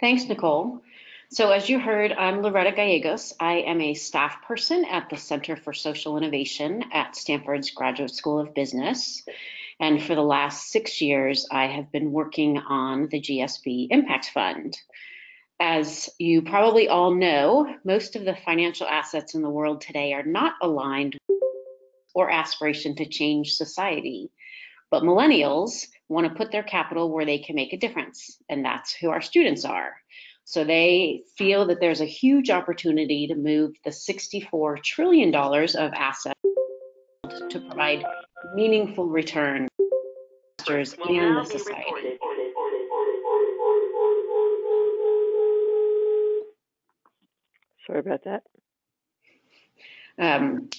Thanks, Nicole. So as you heard, I'm Loretta Gallegos. I am a staff person at the Center for Social Innovation at Stanford's Graduate School of Business. And for the last 6 years, I have been working on the GSB Impact Fund. As you probably all know, most of the financial assets in the world today are not aligned or aspiration to change society. But millennials want to put their capital where they can make a difference, and that's who our students are. So they feel that there's a huge opportunity to move the $64 trillion of assets to provide meaningful return to investors and the society. Sorry about that.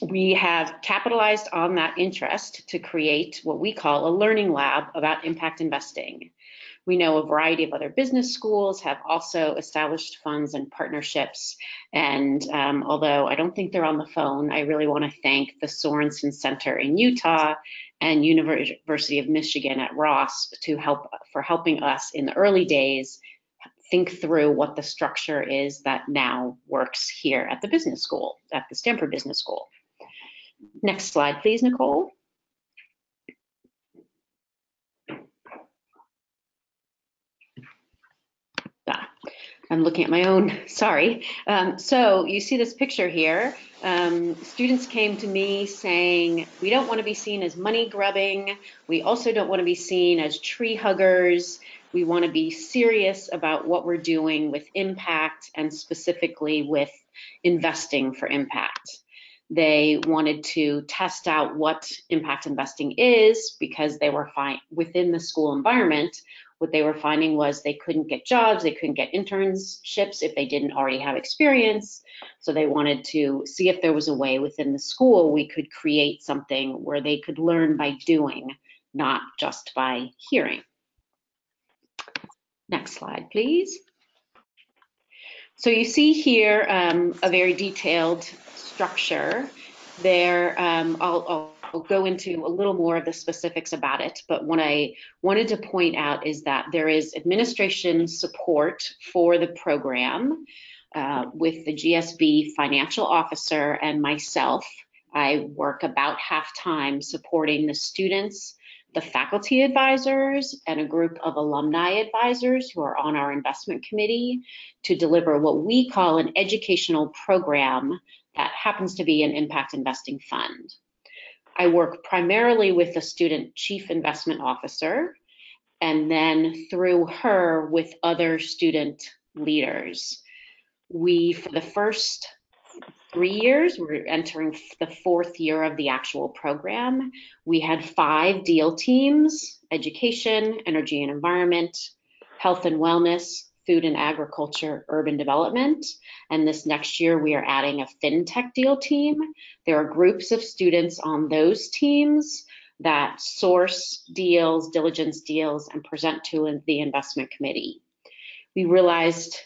We have capitalized on that interest to create what we call a learning lab about impact investing. We know a variety of other business schools have also established funds and partnerships. And although I don't think they're on the phone, I really want to thank the Sorensen Center in Utah and University of Michigan at Ross for helping us in the early days think through what the structure is that now works here at the business school, at the Stanford Business School. Next slide, please, Nicole. I'm looking at my own, sorry. So you see this picture here. Students came to me saying, we don't want to be seen as money grubbing. We also don't want to be seen as tree huggers. We want to be serious about what we're doing with impact and specifically with investing for impact. They wanted to test out what impact investing is because they were within the school environment. What they were finding was they couldn't get jobs, they couldn't get internships if they didn't already have experience. So they wanted to see if there was a way within the school we could create something where they could learn by doing, not just by hearing. Next slide, please. So you see here a very detailed structure there. I'll go into a little more of the specifics about it, but what I wanted to point out is that there is administration support for the program with the GSB financial officer and myself. I work about half-time supporting the students, the faculty advisors, and a group of alumni advisors who are on our investment committee to deliver what we call an educational program that happens to be an impact investing fund. I work primarily with the student chief investment officer, and then through her with other student leaders. We, for the first 3 years, we're entering the 4th year of the actual program. We had 5 deal teams: education, energy and environment, health and wellness, food and agriculture, urban development. And this next year, we are adding a fintech deal team. There are groups of students on those teams that source deals, diligence deals, and present to the investment committee. We realized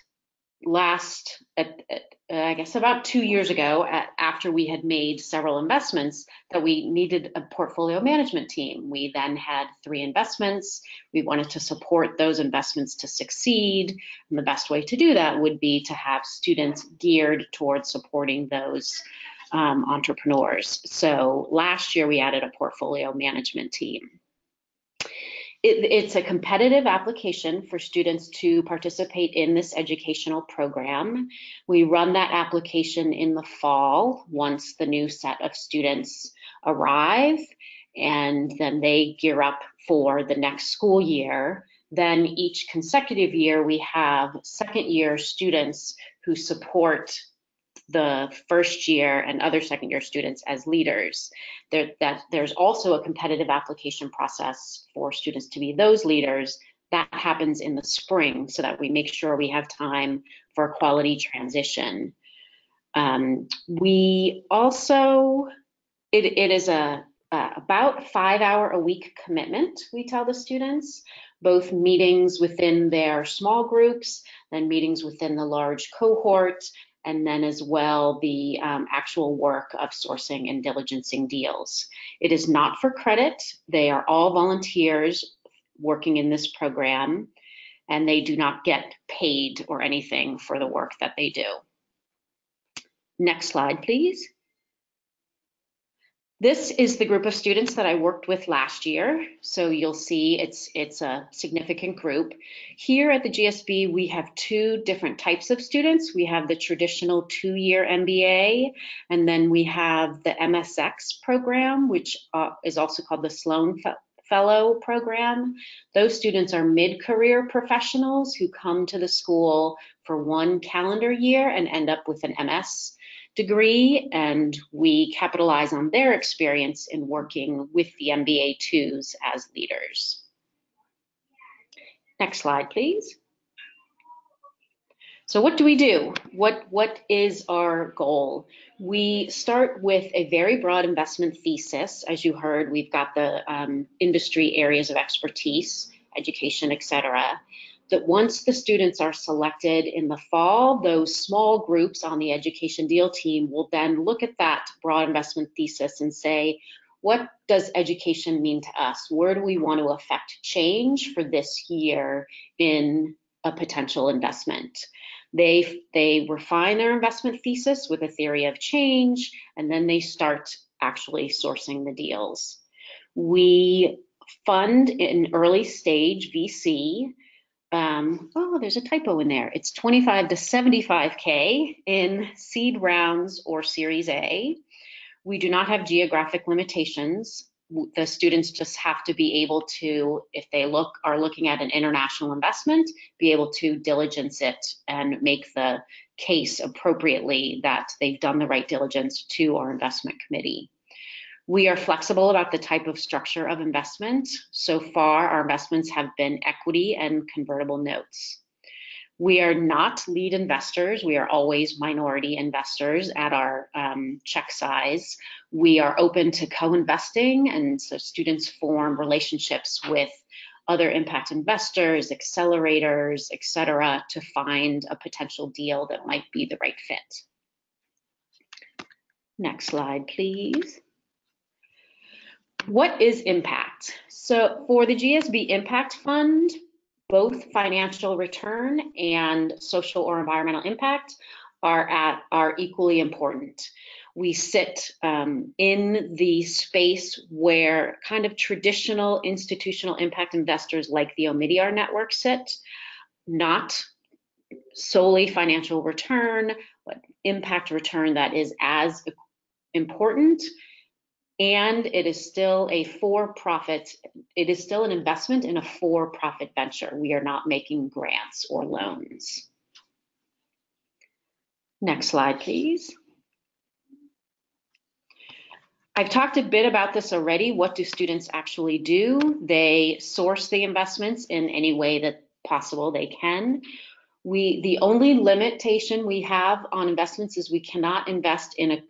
I guess about 2 years ago, after we had made several investments, that we needed a portfolio management team. We then had 3 investments. We wanted to support those investments to succeed. And the best way to do that would be to have students geared towards supporting those entrepreneurs. So last year we added a portfolio management team. It's a competitive application for students to participate in this educational program. We run that application in the fall once the new set of students arrive, and then they gear up for the next school year. Then each consecutive year, we have second-year students who support the first year and other second year students as leaders. There's also a competitive application process for students to be those leaders. That happens in the spring so that we make sure we have time for a quality transition. We also, it is about 5-hour-a-week commitment, we tell the students, both meetings within their small groups, then meetings within the large cohort, and then as well the actual work of sourcing and diligencing deals. It is not for credit. They are all volunteers working in this program. and they do not get paid or anything for the work that they do. Next slide, please. This is the group of students that I worked with last year. So you'll see it's a significant group. Here at the GSB, we have two different types of students. We have the traditional 2-year MBA, and then we have the MSX program, which is also called the Sloan Fellow program. Those students are mid-career professionals who come to the school for 1 calendar year and end up with an MS degree, and we capitalize on their experience in working with the MBA 2s as leaders. Next slide, please. So what do we do? What is our goal? We start with a very broad investment thesis. As you heard, we've got the industry areas of expertise, education, etc. That once the students are selected in the fall, those small groups on the education deal team will then look at that broad investment thesis and say, what does education mean to us? Where do we want to affect change for this year in a potential investment? They refine their investment thesis with a theory of change, and then they start actually sourcing the deals. We fund in early stage VC. Oh, there's a typo in there. It's 25 to 75K in seed rounds or Series A. We do not have geographic limitations. The students just have to be able to, if they are looking at an international investment, be able to diligence it and make the case appropriately that they've done the right diligence to our investment committee. We are flexible about the type of structure of investment. So far, our investments have been equity and convertible notes. We are not lead investors. We are always minority investors at our check size. We are open to co-investing, and so students form relationships with other impact investors, accelerators, etc., to find a potential deal that might be the right fit. Next slide, please. What is impact? So for the GSB Impact Fund, both financial return and social or environmental impact are equally important. We sit in the space where kind of traditional institutional impact investors like the Omidyar network sit, not solely financial return, but impact return that is as important. And it is still a for-profit, it is still an investment in a for-profit venture. We are not making grants or loans. Next slide, please. I've talked a bit about this already. What do students actually do? They source the investments in any way that possible they can. The only limitation we have on investments is we cannot invest in a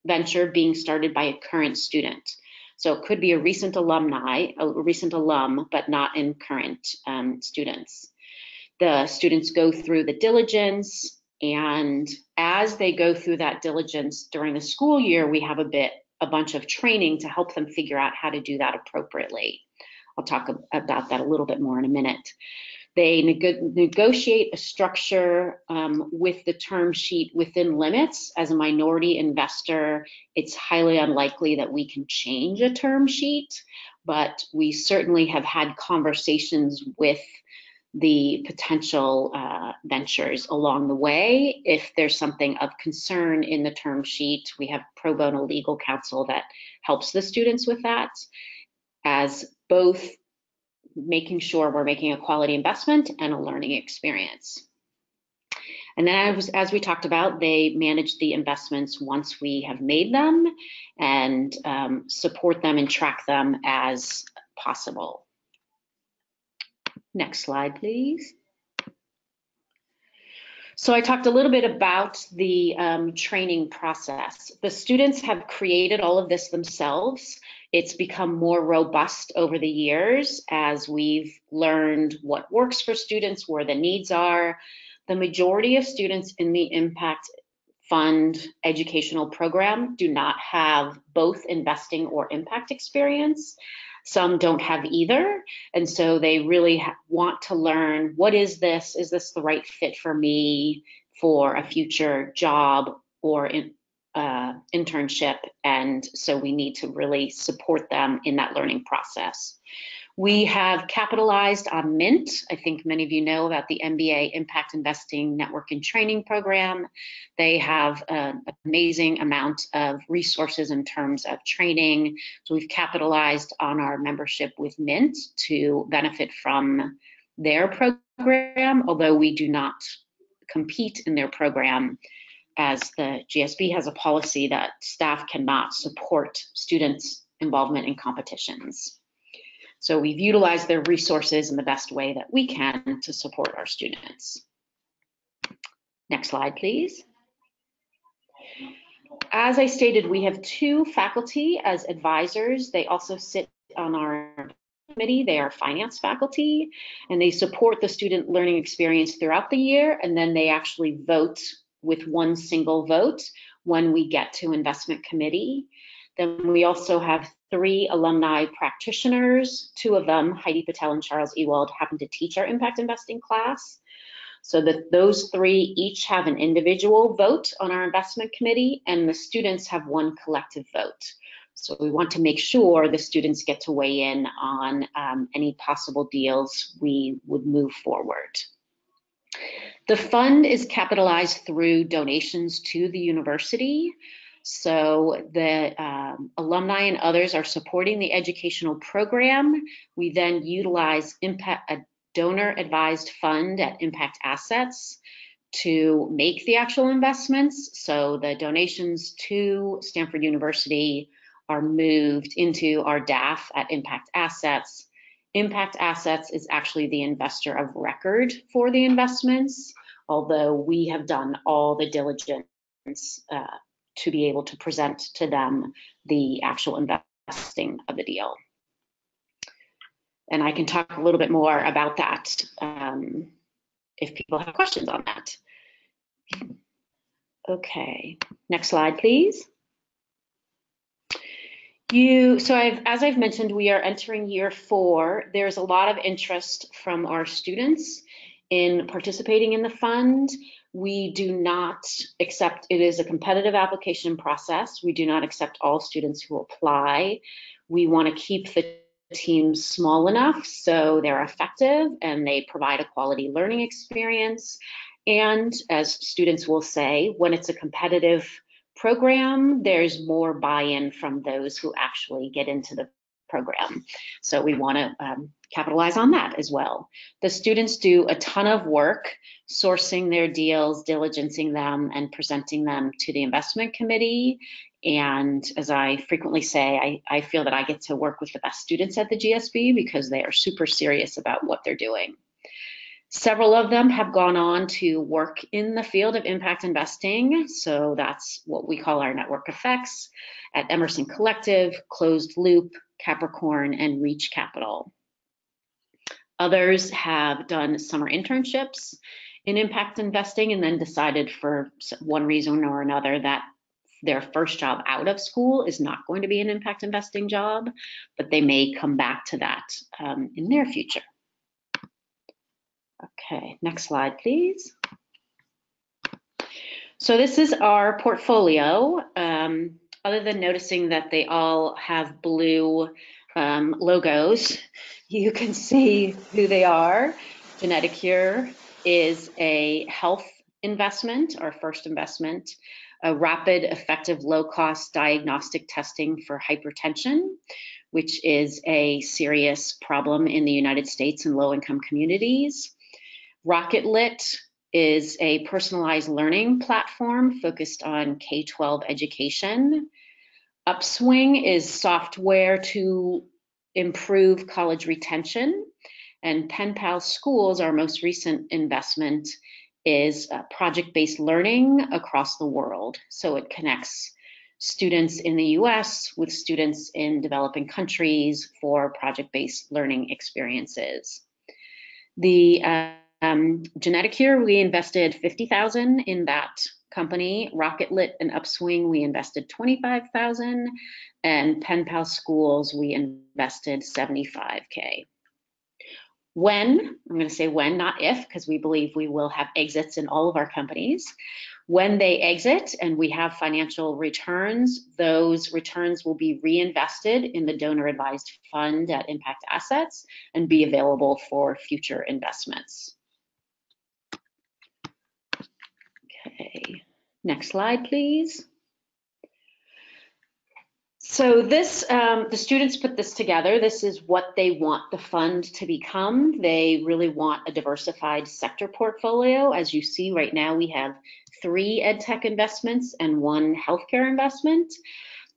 venture being started by a current student. So it could be a recent alum, but not in current students. The students go through the diligence, and as they go through that diligence during the school year, we have a bunch of training to help them figure out how to do that appropriately. I'll talk about that a little bit more in a minute. They negotiate a structure with the term sheet within limits. As a minority investor, it's highly unlikely that we can change a term sheet, but we certainly have had conversations with the potential ventures along the way. If there's something of concern in the term sheet, we have pro bono legal counsel that helps the students with that, as both making sure we're making a quality investment and a learning experience. And then as we talked about, they manage the investments once we have made them and support them and track them as possible. Next slide, please. So I talked a little bit about the training process. The students have created all of this themselves. It's become more robust over the years as we've learned what works for students, where the needs are. The majority of students in the Impact Fund educational program do not have both investing or impact experience. Some don't have either, and so they really want to learn, what is this? Is this the right fit for me for a future job or internship? And so we need to really support them in that learning process. We have capitalized on MINT. I think many of you know about the MBA Impact Investing Network and Training Program. They have an amazing amount of resources in terms of training. So we've capitalized on our membership with MINT to benefit from their program, although we do not compete in their program, as the GSB has a policy that staff cannot support students' involvement in competitions. So we've utilized their resources in the best way that we can to support our students. Next slide, please. As I stated, we have 2 faculty as advisors. They also sit on our committee. They are finance faculty, and they support the student learning experience throughout the year, and then they actually vote with one single vote when we get to investment committee. Then we also have 3 alumni practitioners. 2 of them, Heidi Patel and Charles Ewald, happen to teach our impact investing class. So that those 3 each have an individual vote on our investment committee, and the students have one collective vote. So we want to make sure the students get to weigh in on any possible deals we would move forward. The fund is capitalized through donations to the university. So the alumni and others are supporting the educational program. We then utilize a donor-advised fund at Impact Assets to make the actual investments. So the donations to Stanford University are moved into our DAF at Impact Assets. Impact Assets is actually the investor of record for the investments, although we have done all the diligence to be able to present to them the actual investing of the deal. And I can talk a little bit more about that if people have questions on that. Okay, next slide, please. As I've mentioned, we are entering year 4. There's a lot of interest from our students in participating in the fund. We do not accept, it is a competitive application process. We do not accept all students who apply. We want to keep the team small enough so they're effective and they provide a quality learning experience. And as students will say, when it's a competitive program, there's more buy-in from those who actually get into the program. So we want to capitalize on that as well. The students do a ton of work sourcing their deals, diligencing them, and presenting them to the investment committee. And as I frequently say, I feel that I get to work with the best students at the GSB because they are super serious about what they're doing. Several of them have gone on to work in the field of impact investing. So that's what we call our network effects at Emerson Collective, Closed Loop, Capricorn, and Reach Capital. Others have done summer internships in impact investing and then decided for one reason or another that their first job out of school is not going to be an impact investing job, but they may come back to that in their future. Okay, next slide, please. So this is our portfolio. Other than noticing that they all have blue logos, you can see who they are. Geneticure is a health investment, our first investment, a rapid, effective, low-cost diagnostic testing for hypertension, which is a serious problem in the United States and low-income communities. RocketLit is a personalized learning platform focused on K-12 education. Upswing is software to improve college retention. And PenPal Schools, our most recent investment, is project-based learning across the world. So it connects students in the US with students in developing countries for project-based learning experiences. The Geneticure, we invested $50,000 in that company, Rocket Lit and Upswing, we invested $25,000, and Pen Pal Schools, we invested $75K. When, I'm going to say when, not if, because we believe we will have exits in all of our companies. When they exit and we have financial returns, those returns will be reinvested in the donor advised fund at Impact Assets and be available for future investments. Okay, next slide, please. So this, the students put this together. This is what they want the fund to become. They really want a diversified sector portfolio. As you see right now, we have 3 EdTech investments and 1 healthcare investment.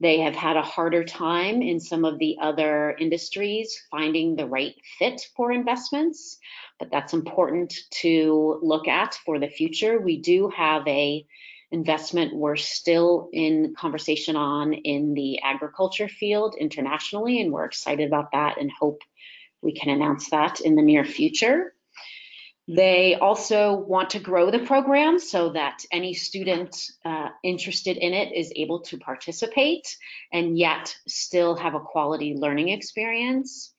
They have had a harder time in some of the other industries finding the right fit for investments, but that's important to look at for the future. We do have a investment we're still in conversation on in the agriculture field internationally, and we're excited about that and hope we can announce that in the near future. They also want to grow the program so that any student interested in it is able to participate and yet still have a quality learning experience.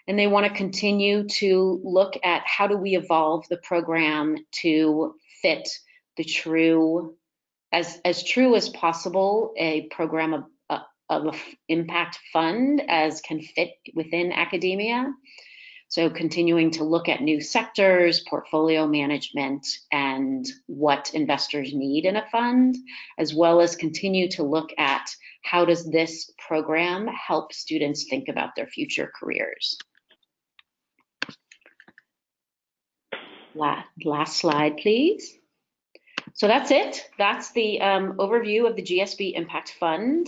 And they want to continue to look at how do we evolve the program to fit the true, as true as possible, a program of an impact fund as can fit within academia. So continuing to look at new sectors, portfolio management, and what investors need in a fund, as well as continue to look at how does this program help students think about their future careers. Last slide, please. So that's it. That's the overview of the GSB Impact Fund.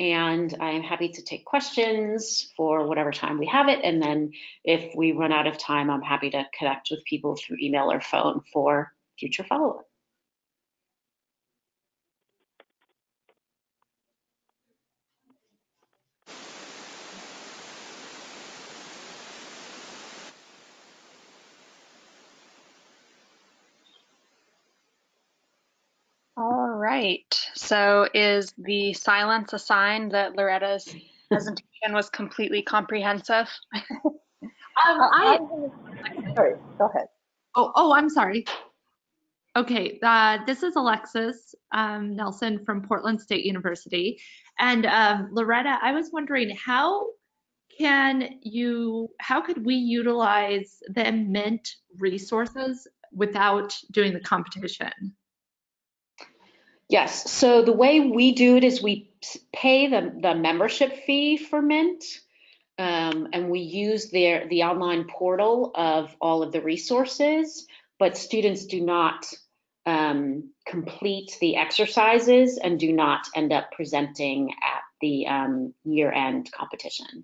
And I'm happy to take questions for whatever time we have it. And then if we run out of time, I'm happy to connect with people through email or phone for future follow-up. All right, so is the silence a sign that Loretta's presentation was completely comprehensive? Sorry, go ahead. Oh, I'm sorry. Okay, this is Alexis Nelson from Portland State University. And Loretta, I was wondering how could we utilize the Mint resources without doing the competition? Yes, so the way we do it is we pay the membership fee for Mint, and we use the online portal of all of the resources, but students do not complete the exercises and do not end up presenting at the year-end competition.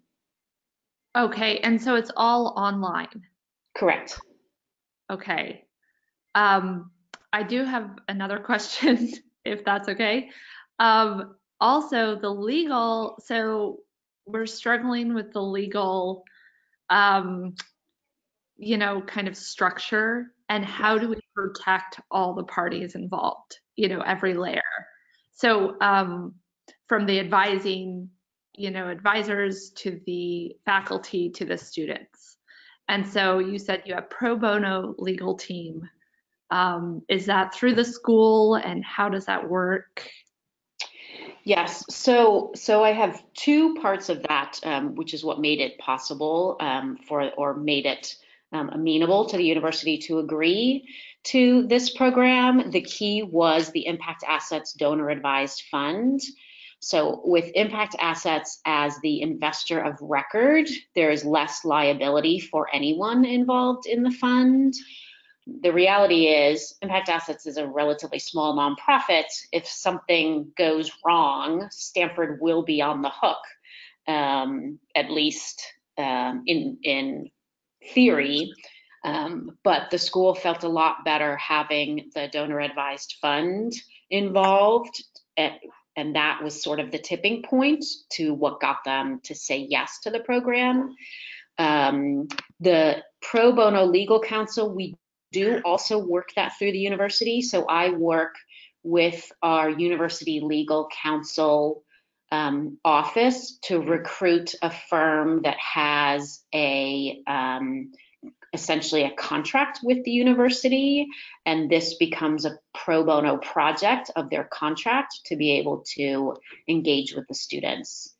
Okay, and so it's all online. Correct. Okay. I do have another question, if that's okay. Also, the legal, so we're struggling with the legal, kind of structure, and how do we protect all the parties involved, every layer. So from the advising, advisors to the faculty to the students. And so you said you have pro bono legal team. Is that through the school, and how does that work? Yes, so I have 2 parts of that, which is what made it possible made it amenable to the university to agree to this program. The key was the Impact Assets Donor Advised Fund. So with Impact Assets as the investor of record, there is less liability for anyone involved in the fund. The reality is Impact Assets is a relatively small nonprofit. If something goes wrong, Stanford will be on the hook, at least in theory. But the school felt a lot better having the donor advised fund involved, and that was sort of the tipping point to what got them to say yes to the program. The pro bono legal counsel, we do also work that through the university. So I work with our university legal counsel office to recruit a firm that has essentially a contract with the university, and this becomes a pro bono project of their contract to be able to engage with the students.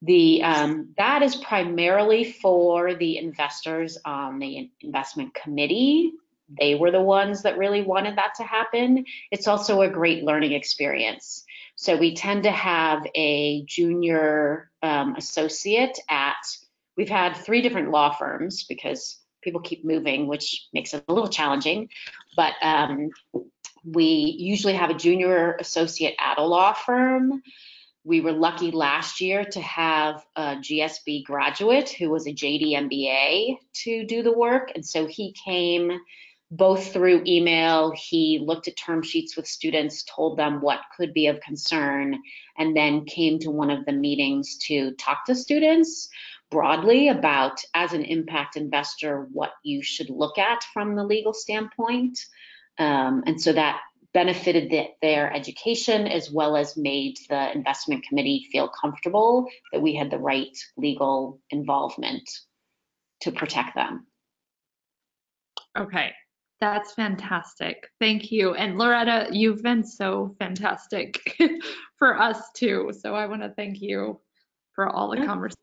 That is primarily for the investors on the investment committee. They were the ones that really wanted that to happen. It's also a great learning experience. So we tend to have a junior associate we've had 3 different law firms because people keep moving, which makes it a little challenging, but we usually have a junior associate at a law firm. We were lucky last year to have a GSB graduate who was a JD MBA to do the work. And so he came both through email, he looked at term sheets with students, told them what could be of concern, and then came to one of the meetings to talk to students broadly about, as an impact investor, what you should look at from the legal standpoint. And so that benefited their education, as well as made the investment committee feel comfortable that we had the right legal involvement to protect them. Okay, that's fantastic. Thank you. And Loretta, you've been so fantastic for us too. So I want to thank you for all the conversations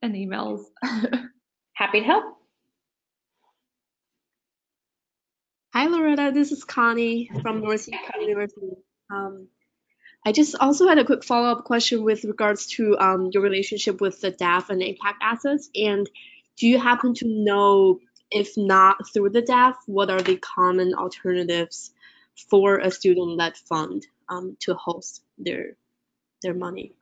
and emails. Happy to help. Hi, Loretta. This is Connie from Northeast University. I just also had a quick follow-up question with regards to your relationship with the DAF and impact assets. And do you happen to know, if not through the DAF, what are the common alternatives for a student-led fund to host their money?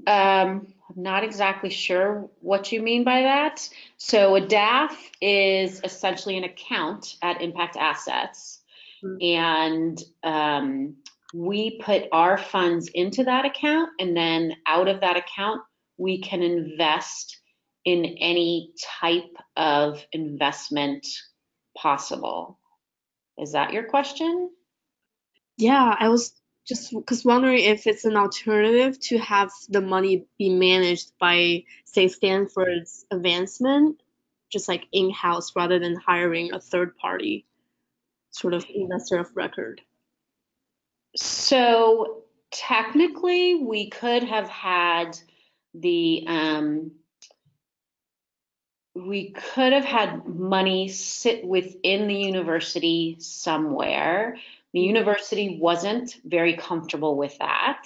I'm not exactly sure what you mean by that. So a DAF is essentially an account at Impact Assets. And we put our funds into that account, and then out of that account, we can invest in any type of investment possible. Is that your question? Yeah, I was just wondering if it's an alternative to have the money be managed by, say, Stanford's advancement, just like in-house, rather than hiring a third party sort of investor of record. So technically, we could have had money sit within the university somewhere. The university wasn't very comfortable with that.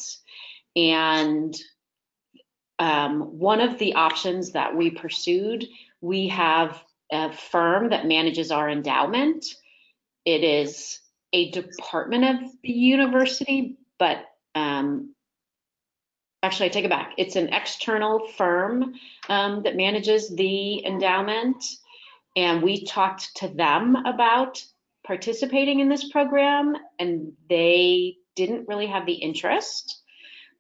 And one of the options that we pursued, we have a firm that manages our endowment. It is a department of the university, but actually, I take it back. It's an external firm that manages the endowment, and we talked to them about participating in this program, and they didn't really have the interest.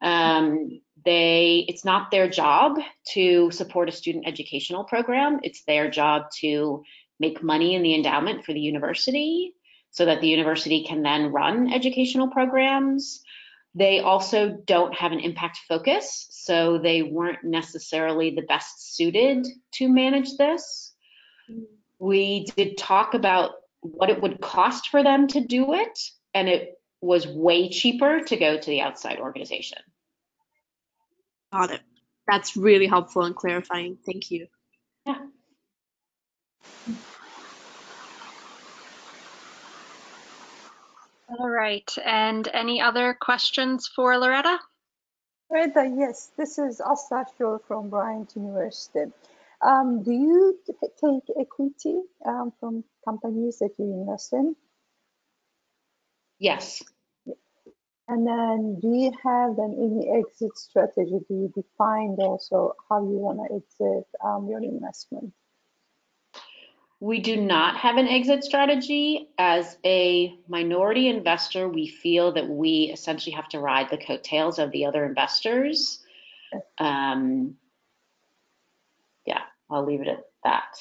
It's not their job to support a student educational program. It's their job to make money in the endowment for the university so that the university can then run educational programs. They also don't have an impact focus, so they weren't necessarily the best suited to manage this. We did talk about what it would cost for them to do it, and it was way cheaper to go to the outside organization. Got it. That's really helpful and clarifying. Thank you. Yeah. All right, and any other questions for Loretta? Loretta, yes, this is Asla Shor from Bryant University. Do you take equity from companies that you invest in? Yes. And then do you have then any exit strategy? Do you define also how you want to exit your investment? We do not have an exit strategy. As a minority investor, we feel that we essentially have to ride the coattails of the other investors. Yeah, I'll leave it at that.